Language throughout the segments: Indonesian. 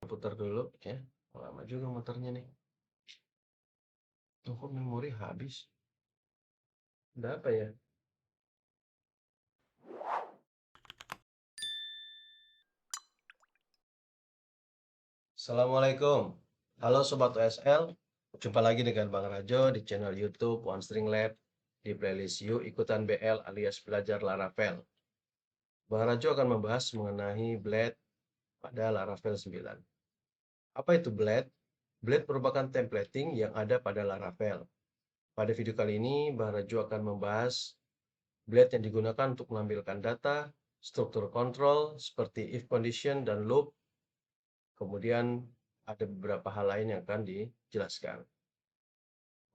Putar dulu ya. Lama juga muternya nih. Tuh kok memori habis. Udah apa ya? Assalamualaikum. Halo Sobat OSL. Jumpa lagi dengan Bang Rajo di channel YouTube One String Lab di playlist Yuk Ikutan BL alias Belajar Laravel. Bang Rajo akan membahas mengenai blade pada Laravel 9. Apa itu blade? Blade merupakan templating yang ada pada Laravel. Pada video kali ini, Bang Rajo akan membahas blade yang digunakan untuk menampilkan data, struktur kontrol seperti if condition dan loop. Kemudian ada beberapa hal lain yang akan dijelaskan.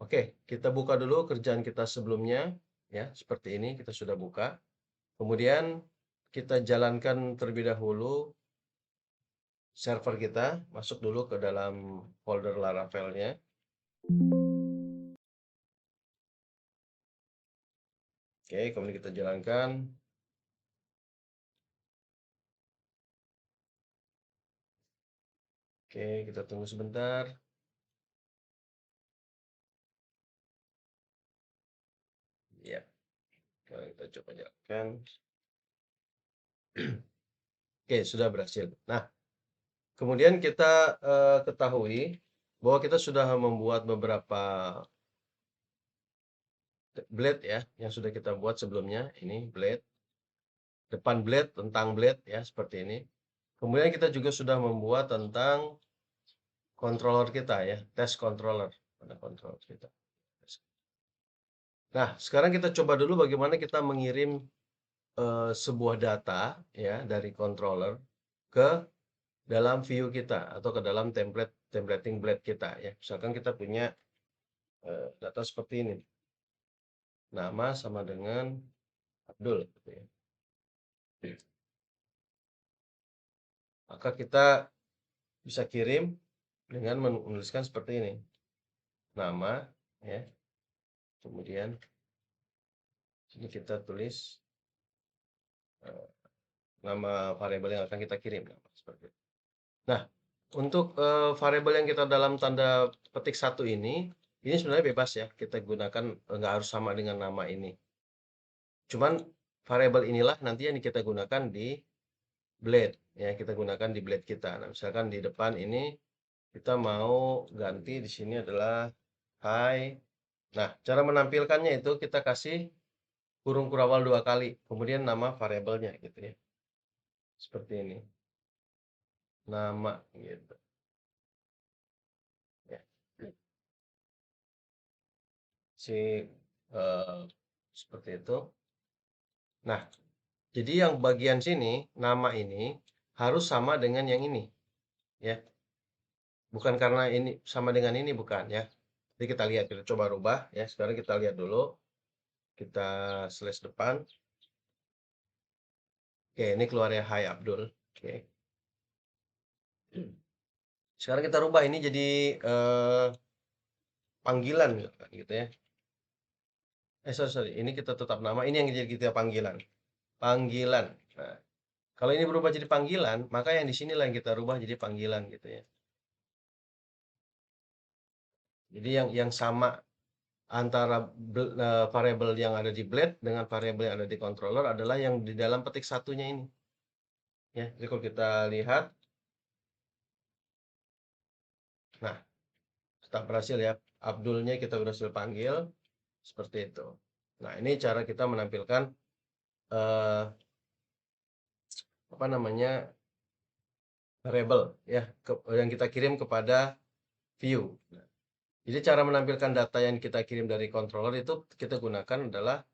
Oke, kita buka dulu kerjaan kita sebelumnya ya, seperti ini kita sudah buka. Kemudian kita jalankan terlebih dahulu server kita, masuk dulu ke dalam folder Laravel-nya. Oke, kemudian kita jalankan. Oke, kita tunggu sebentar. Ya, kita coba jalankan. Oke, sudah berhasil. Nah, kemudian kita ketahui bahwa kita sudah membuat beberapa blade ya, yang sudah kita buat sebelumnya. Ini blade, depan blade, tentang blade ya, seperti ini. Kemudian kita juga sudah membuat tentang controller kita ya, test controller pada controller kita. Nah, sekarang kita coba dulu bagaimana kita mengirim sebuah data ya dari controller ke dalam view kita atau ke dalam templating blade kita ya. Misalkan kita punya data seperti ini. Nama sama dengan Abdul gitu ya. Maka kita bisa kirim dengan menuliskan seperti ini. Nama ya. Kemudian sini kita tulis nama variabel yang akan kita kirim seperti itu. Nah, untuk variabel yang kita dalam tanda petik satu ini sebenarnya bebas ya. Kita gunakan nggak harus sama dengan nama ini. Cuman variabel inilah nanti yang kita gunakan di blade ya, kita gunakan di blade kita. Nah, misalkan di depan ini kita mau ganti di sini adalah hi. Nah, cara menampilkannya itu kita kasih kurung kurawal 2 kali, kemudian nama variabelnya gitu ya. Seperti ini. Nama gitu ya. Si seperti itu. Nah, jadi yang bagian sini nama ini harus sama dengan yang ini ya. Bukan karena ini sama dengan ini bukan ya. Jadi kita lihat, kita coba rubah ya. Sekarang kita lihat dulu. Kita slash depan. Oke, ini keluar ya Hai Abdul. Oke. Sekarang kita rubah ini jadi panggilan gitu ya. Sorry. Ini kita tetap nama. Ini yang jadi kita panggilan. Panggilan. Nah, kalau ini berubah jadi panggilan, maka yang di sinilah yang kita rubah jadi panggilan gitu ya. Jadi yang sama antara variabel yang ada di blade dengan variabel yang ada di controller adalah yang di dalam petik satunya ini. Ya, jadi kalau kita lihat, nah, kita berhasil ya. Abdulnya kita berhasil panggil seperti itu. Nah, ini cara kita menampilkan eh, apa namanya variabel ya yang kita kirim kepada view. Nah, jadi cara menampilkan data yang kita kirim dari controller itu kita gunakan adalah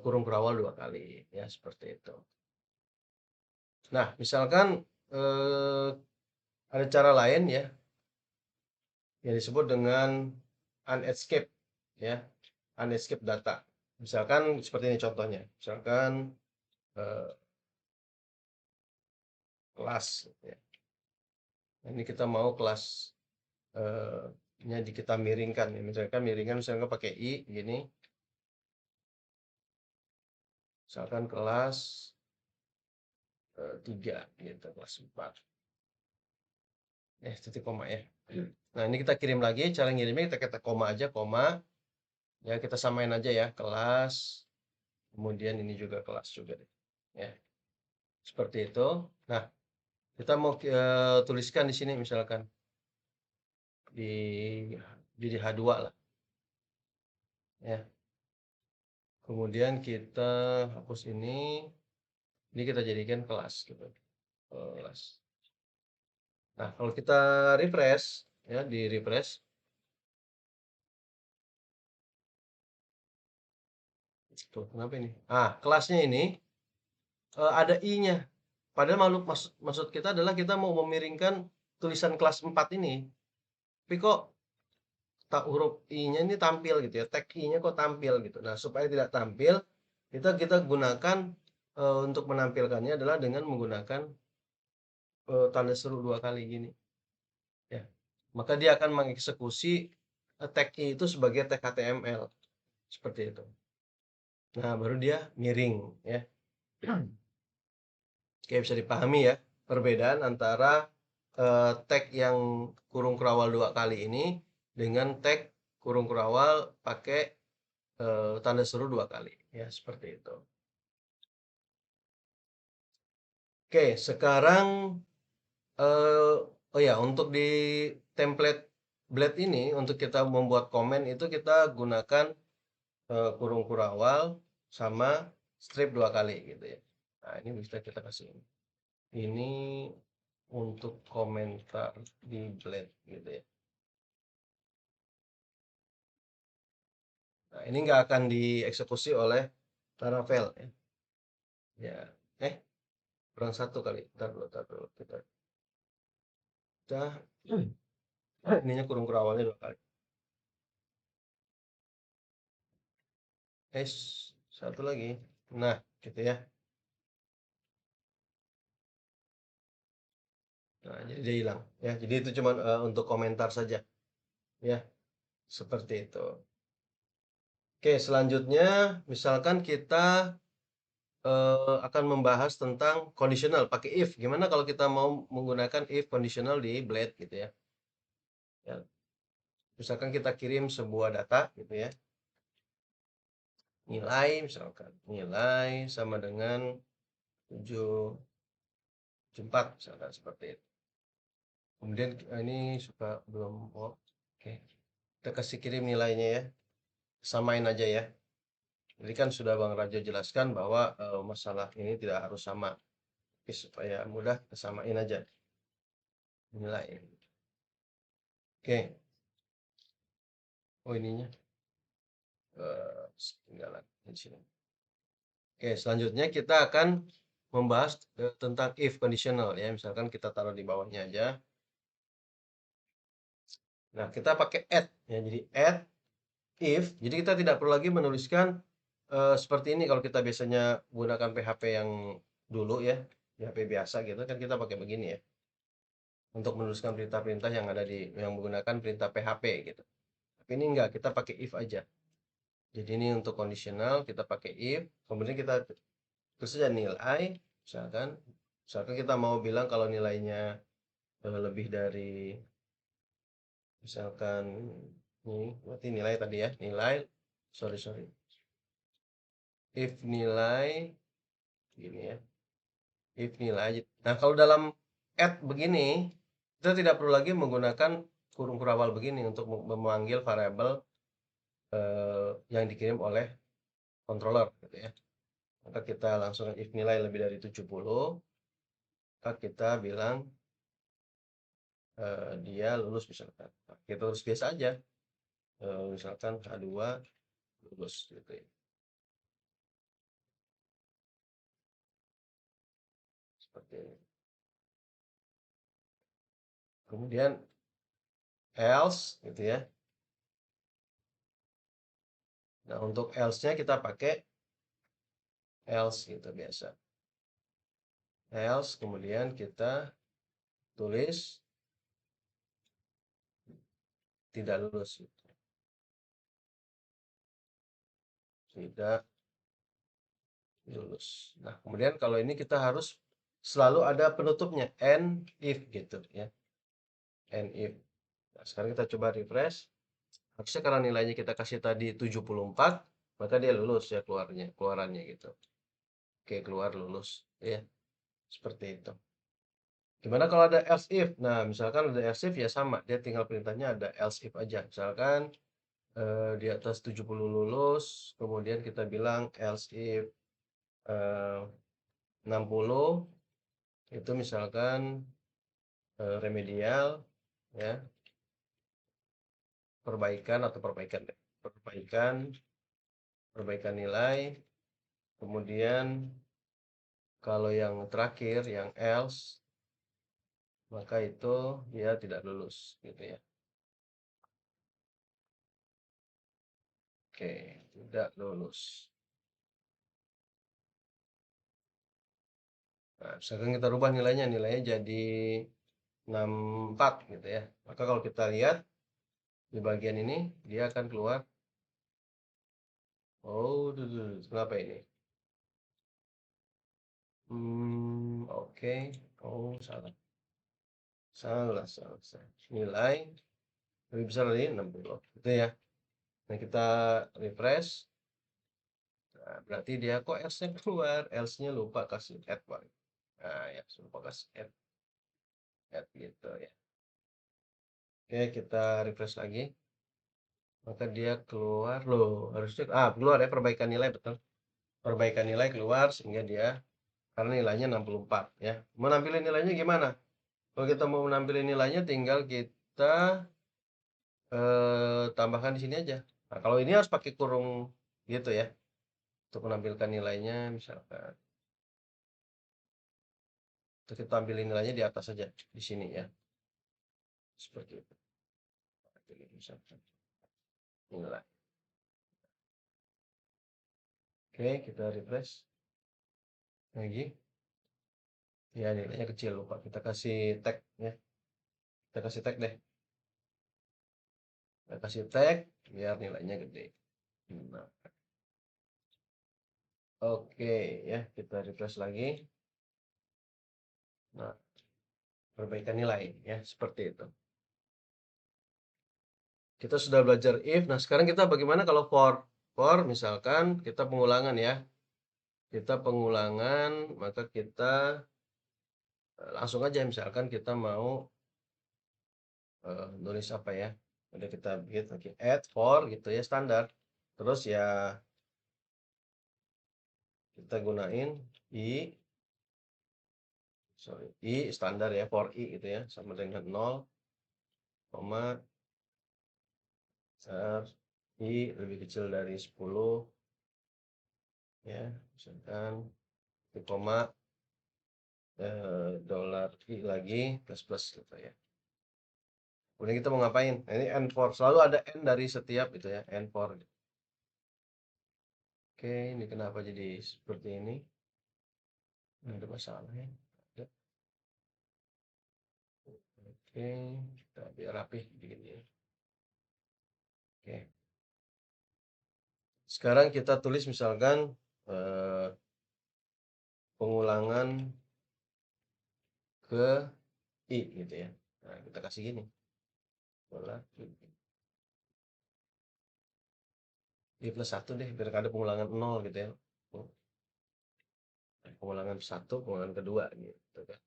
kurung berawal 2 kali ya seperti itu. Nah, misalkan eh, ada cara lain ya yang disebut dengan unescape ya, unescape data. Misalkan seperti ini contohnya. Misalkan eh, kelas ya. Ini kita mau kelas nya kita miringkan ya. Misalkan miringkan misalkan pakai i gini. Misalkan kelas 3 gitu, kelas 4. titik koma ya. Nah, ini kita kirim lagi, cara ngirimnya kita kata koma aja, koma. Ya, kita samain aja ya, kelas. Kemudian ini juga kelas juga deh. Ya, seperti itu. Nah, kita mau tuliskan di sini misalkan di jadi H2 lah ya. Kemudian kita hapus ini kita jadikan kelas gitu. Kelas. Nah, kalau kita refresh ya, di refresh tuh, kenapa ini? Kelasnya ini ada I-nya. Padahal maksud kita adalah kita mau memiringkan tulisan kelas 4 ini. Tapi kok tak huruf I-nya ini tampil gitu ya. Tag I-nya kok tampil gitu. Nah, supaya tidak tampil, kita gunakan untuk menampilkannya adalah dengan menggunakan tanda seru 2 kali gini ya. Maka dia akan mengeksekusi tag I itu sebagai tag HTML seperti itu. Nah, baru dia miring ya. Oke, bisa dipahami ya perbedaan antara tag yang kurung kerawal 2 kali ini dengan tag kurung kerawal pakai tanda seru 2 kali ya, seperti itu. Oke, sekarang oh ya, untuk di template Blade ini untuk kita membuat komen itu kita gunakan kurung kurawal sama strip 2 kali gitu ya. Nah, ini bisa kita kasih ini untuk komentar di Blade gitu ya. Nah, ini nggak akan dieksekusi oleh Laravel ya. Ya, kurang satu kali. Ntar dulu. Kita ininya kurung kurawalnya 2 kali. Eh, satu lagi. Nah, gitu ya. Nah, jadi dia hilang ya. Jadi itu cuma untuk komentar saja ya, seperti itu. Oke, selanjutnya misalkan kita akan membahas tentang conditional pakai if. Gimana kalau kita mau menggunakan if conditional di Blade gitu ya. Ya, misalkan kita kirim sebuah data gitu ya. Nilai misalkan, nilai sama dengan 774 misalkan seperti itu. Kemudian ini suka belum oke. Kita kasih kirim nilainya ya. Samain aja ya. Jadi kan sudah Bang Rajo jelaskan bahwa masalah ini tidak harus sama. Tapi supaya mudah, kita samain aja nilai. Oke. Oh, ininya ketinggalan di sini. Oke, selanjutnya kita akan membahas tentang if conditional ya. Misalkan kita taruh di bawahnya aja. Nah, kita pakai add ya. Jadi add if. Jadi kita tidak perlu lagi menuliskan seperti ini kalau kita biasanya gunakan PHP yang dulu ya, PHP biasa gitu kan kita pakai begini ya. Untuk menuliskan perintah-perintah yang menggunakan perintah PHP gitu. Tapi ini enggak, kita pakai if aja. Jadi ini untuk kondisional kita pakai if, kemudian kita terus saja nilai, misalkan kita mau bilang kalau nilainya lebih dari misalkan ini berarti nilai tadi ya, nilai sorry if nilai gini ya, if nilai. Nah, kalau dalam add begini kita tidak perlu lagi menggunakan kurung kurawal begini untuk memanggil variabel yang dikirim oleh controller gitu ya. Maka kita langsung if nilai lebih dari 70, maka kita bilang dia lulus misalkan. Nah, kita tulis biasa aja. Misalkan H2 lulus gitu ya. Seperti ini. Kemudian else gitu ya. Nah, untuk else-nya kita pakai else gitu biasa. Else kemudian kita tulis tidak lulus gitu. Tidak lulus. Nah, kemudian kalau ini kita harus selalu ada penutupnya and if gitu ya. and if. Nah, sekarang kita coba refresh. Harusnya karena nilainya kita kasih tadi 74, maka dia lulus ya keluarannya gitu. Oke, keluar lulus ya, seperti itu. Gimana kalau ada else if? Nah, misalkan ada else if ya sama, dia tinggal perintahnya ada else if aja. Misalkan di atas 70 lulus, kemudian kita bilang else if 60 itu misalkan remedial ya, perbaikan atau perbaikan deh. Perbaikan nilai. Kemudian kalau yang terakhir yang else, maka itu dia tidak lulus gitu ya. Oke, tidak lulus. Nah, misalkan kita rubah nilainya jadi 64 gitu ya. Maka kalau kita lihat di bagian ini dia akan keluar. Oh, kenapa ini? Oke. Oh, salah. Salah. Nilai lebih besar dari 60 gitu ya. Nah, kita refresh. Nah, berarti dia kok else-nya keluar, else-nya lupa kasih add, Pak. Nah, ya, lupa kasih add gitu ya. Oke, kita refresh lagi. Maka dia keluar loh, harusnya keluar ya perbaikan nilai, betul. Perbaikan nilai keluar sehingga dia karena nilainya 64 ya. Mau nampilin nilainya gimana? Kalau kita mau nampilin nilainya tinggal kita tambahkan di sini aja. Nah, kalau ini harus pakai kurung gitu ya. Untuk menampilkan nilainya misalkan. Untuk kita tampilin nilainya di atas saja di sini ya. Seperti itu. Pilih misalkan nilai. Oke, kita refresh lagi. Ya, nilainya kecil lupa. Kita kasih tag ya. Kita kasih tag deh. Kita kasih tag biar nilainya gede. Nah, oke ya, kita refresh lagi. Nah, perbaikan nilai ya, seperti itu. Kita sudah belajar if. Nah, sekarang kita bagaimana kalau for? For misalkan kita pengulangan ya. Kita pengulangan, maka kita langsung aja misalkan kita mau nulis apa ya. Udah kita bikin lagi add for gitu ya, standar. Terus ya kita gunain i standar ya, for i gitu ya, sama dengan 0, koma, besar, i lebih kecil dari 10 ya, misalkan koma dolar i lagi plus plus gitu ya. Kemudian kita mau ngapain? Nah, ini n for, selalu ada n dari setiap itu ya, n for. Oke, ini kenapa jadi seperti ini? Ada masalah ya. Oke, kita biar rapih begini ya. Oke. Sekarang kita tulis misalkan pengulangan ke i gitu ya. Nah, kita kasih gini. I plus 1 deh, biar ada pengulangan 0 gitu ya. Pengulangan 1, pengulangan kedua gitu kan.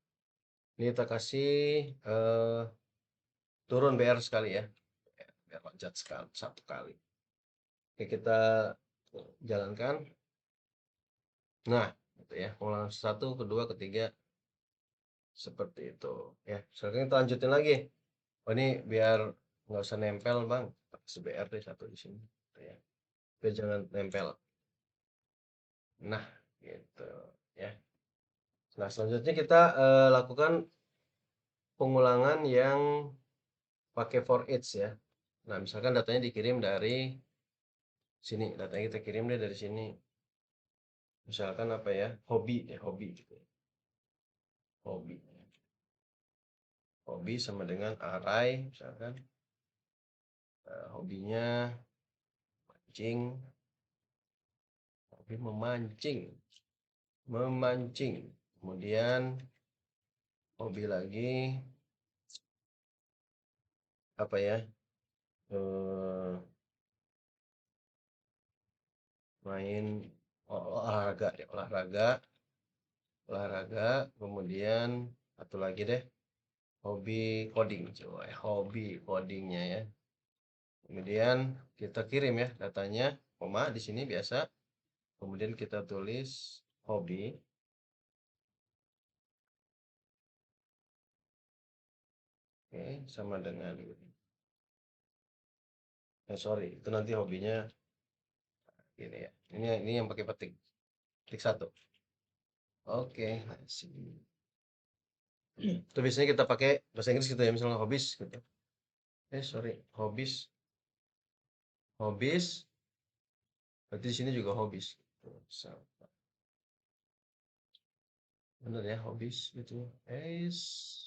Ini kita kasih turun BR sekali ya. Biar loncat sekali, satu kali. Oke, kita jalankan. Nah, gitu ya. Pengulangan 1, kedua, ketiga seperti itu ya. Sekarang kita lanjutin lagi. Oh, ini biar nggak usah nempel, Bang. Kasih BR deh satu di sini gitu ya. Biar jangan nempel. Nah, gitu ya. Nah, selanjutnya kita lakukan pengulangan yang pakai for each ya. Nah, misalkan datanya dikirim dari sini, datanya kita kirim deh dari sini. Misalkan apa ya? Hobi gitu ya. Hobi. Hobi sama dengan array misalkan hobinya mancing, hobi memancing, memancing. Kemudian hobi lagi apa ya, eh, main olahraga ya, olahraga, kemudian satu lagi deh, hobi coding, coba ya, hobi codingnya ya. Kemudian kita kirim ya datanya, koma di sini biasa. Kemudian kita tulis hobi, oke, sama dengan, sorry, itu nanti hobinya gini ya. Ini yang pakai petik, klik satu. Oke, sip. Itu biasanya kita pakai bahasa Inggris gitu ya, misalnya hobbies gitu. Sorry, hobbies, hobbies. Berarti di sini juga hobbies. Gitu. Bener ya, hobbies gitu.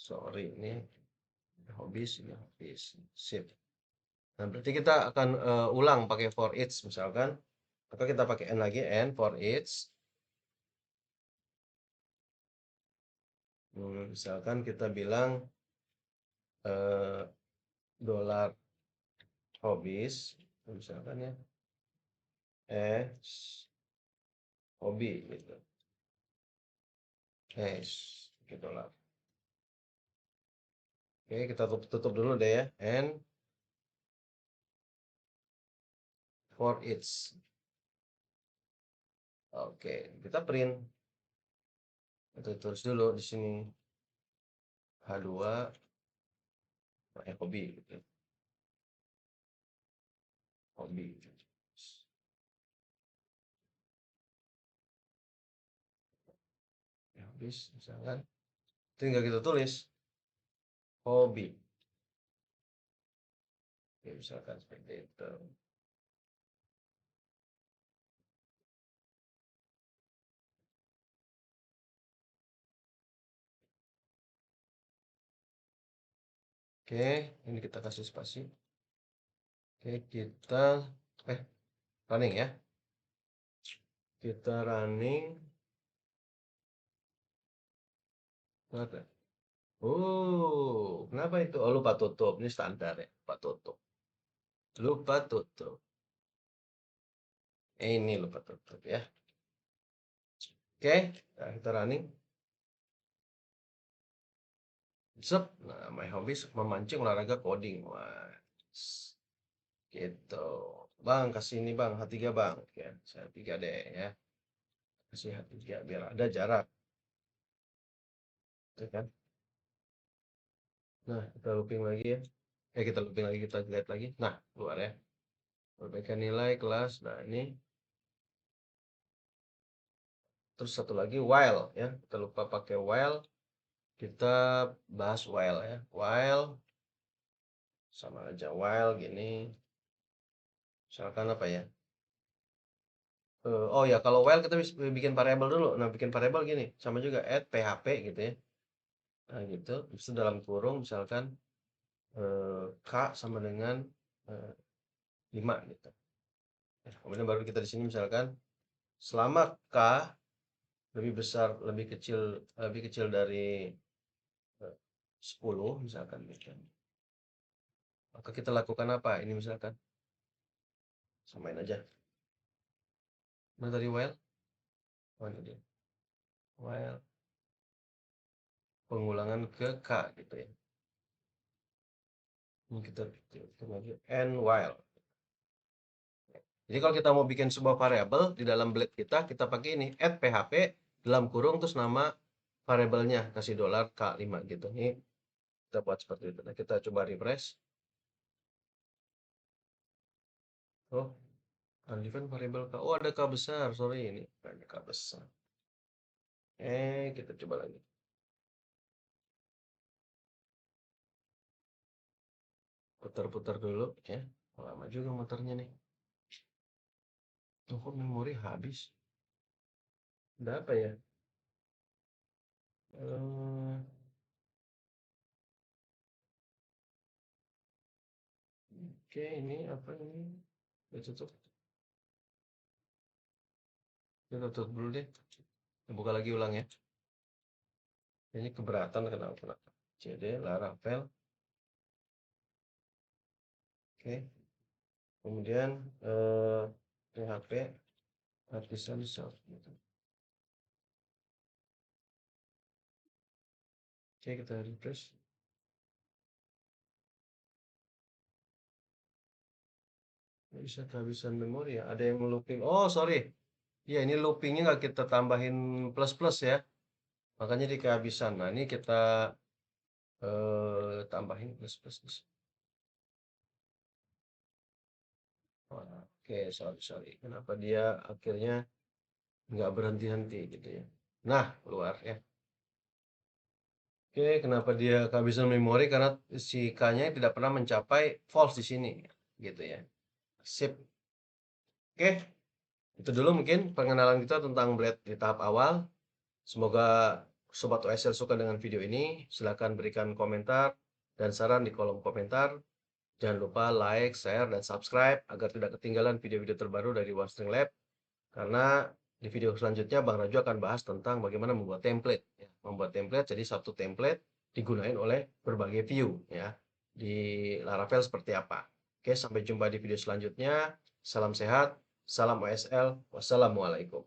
Sorry, ini hobbies, ini hobbies. Sip. Nah, berarti kita akan ulang pakai for each misalkan. Maka kita pakai n lagi, n for each. Misalkan kita bilang eh, dolar hobbies, misalkan ya, X hobi gitu. Gitu lah. Oke, kita tutup dulu deh ya. And for each. Oke, kita print. Kita tulis dulu di sini H2 hobi gitu. Hobi. Ya, habis misalkan tinggal kita tulis hobi. Ya, misalkan seperti itu. Oke, ini kita kasih spasi. Oke, kita eh running ya. Kita running. Kenapa? Oh, kenapa itu? Oh, lupa tutup. Ini standar ya, lupa tutup. Lupa tutup. Ini lupa tutup ya. Oke, nah, kita running. Sep. Nah, my hobbies memancing olahraga coding. Wah, gitu. Bang, kasih ini bang, H3 bang. Ya, saya tiga deh ya. Kasih H3 biar ada jarak. Gitu kan? Nah, kita looping lagi ya. Kita looping lagi, kita lihat lagi. Nah, keluar ya. Perbaikan nilai kelas. Nah, ini. Terus satu lagi while ya. Kita lupa pakai while. Kita bahas while ya. While sama aja while gini. Misalkan apa ya? Oh ya, kalau while kita bisa bikin variabel dulu. Nah, bikin variabel gini, sama juga add php gitu ya. Nah, gitu. Itu dalam kurung misalkan k sama dengan 5 gitu. Kemudian baru kita di sini misalkan selama k lebih besar, lebih kecil dari 10 misalkan gitu. Maka kita lakukan apa? Ini misalkan samain aja. Mana tadi while? Oh, ini dia. While pengulangan ke k gitu ya. Ini kita lagi and while. Jadi kalau kita mau bikin sebuah variabel di dalam blade kita pakai ini add php dalam kurung terus nama variabelnya kasih dolar k5 gitu. Ini kita buat seperti itu. Nah, kita coba refresh. Oh, undefined variabel k. Oh, ada k besar. Sorry ini ada k besar. Kita coba lagi. Putar-putar dulu ya. Lama juga motornya nih. Kok memori habis? Ada apa ya? Eh, Oke, ini apa ini? Kita tutup. Kita tutup dulu deh. Kita buka lagi ulang ya. Ini keberatan kenapa? CD Laravel. Oke. Kemudian PHP Artisan Shop gitu. Oke, kita refresh. Nggak bisa kehabisan memori ya. Ada yang looping. Oh, sorry. Iya, ini loopingnya nggak kita tambahin plus-plus ya. Makanya di kehabisan. Nah, ini kita tambahin plus-plus. Oke, sorry. Kenapa dia akhirnya nggak berhenti-henti gitu ya. Nah, keluar ya. Oke, kenapa dia kehabisan memori? Karena si K-nya tidak pernah mencapai false di sini. Gitu ya. Sip. Oke, itu dulu mungkin pengenalan kita tentang Blade di tahap awal. Semoga Sobat OSL suka dengan video ini. Silahkan berikan komentar dan saran di kolom komentar. Jangan lupa like, share, dan subscribe agar tidak ketinggalan video-video terbaru dari OneString Lab. Karena di video selanjutnya Bang Raju akan bahas tentang bagaimana membuat template. Ya. Membuat template, jadi satu template digunakan oleh berbagai view ya di Laravel seperti apa. Oke, sampai jumpa di video selanjutnya. Salam sehat, salam OSL, wassalamualaikum.